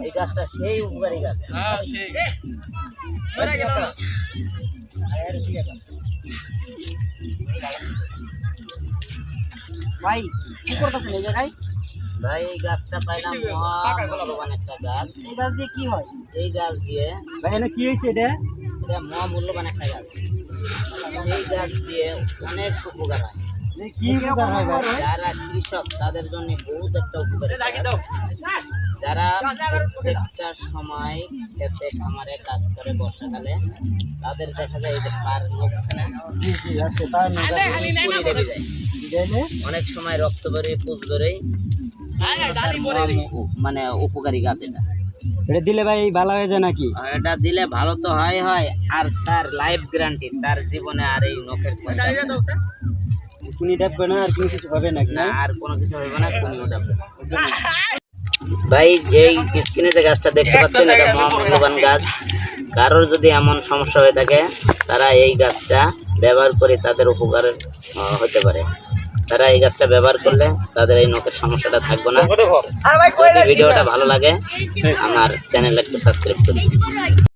এই গাছটা সেই উপকারী গাছ। ভাই কি করতেছেন এই জায়গায়? ভাই এই গাছটা পাইলাম মহামূল্যবান একটা গাছ। এই গাছ দিয়ে কি হয়? এই গাছ দিয়ে ভাই এনে কি হয়েছে এটা? এটা মহামূল্যবান একটা গাছ। এই গাছ দিয়ে অনেক উপকার হয়। কি উপকার হয় ভাই? যারা কৃষক তাদের জন্য বহুত একটা উপকারী গাছ। যারা প্রত্যেকটা সময় ক্ষেতে খামারে কাজ করে বর্ষাকালে তাদের দেখা যায় এই যে পার নখ আছে না, জি জি আছে তার নাম পুলি লেগে যায়। জানেন? অনেক সময় রক্ত বেরোয়, পুজ বেরোয়, মানে উপকারী গাছ এটা। এটা দিলে ভাই ভালো হয়ে যায় নাকি? আর এটা দিলে ভালো তো হয় হয়, আর তার লাইফ গ্যারান্টি, তার জীবনে আর এই নখের কুনি ডাববে না আর কোনো কিছু হবে নাকি? না, আর কোনো কিছু হবে না, কোন ভাই এই স্ক্রিনে যে গাছটা দেখতে পাচ্ছেন এটা মহামূল্যবান গাছ। কারোর যদি এমন সমস্যা হয়ে থাকে তারা এই গাছটা ব্যবহার করে তাদের উপকার হতে পারে। তারা এই গাছটা ব্যবহার করলে তাদের এই নখের সমস্যাটা থাকবে না। যদি ভিডিওটা ভালো লাগে আমার চ্যানেলটা একটু সাবস্ক্রাইব করুন।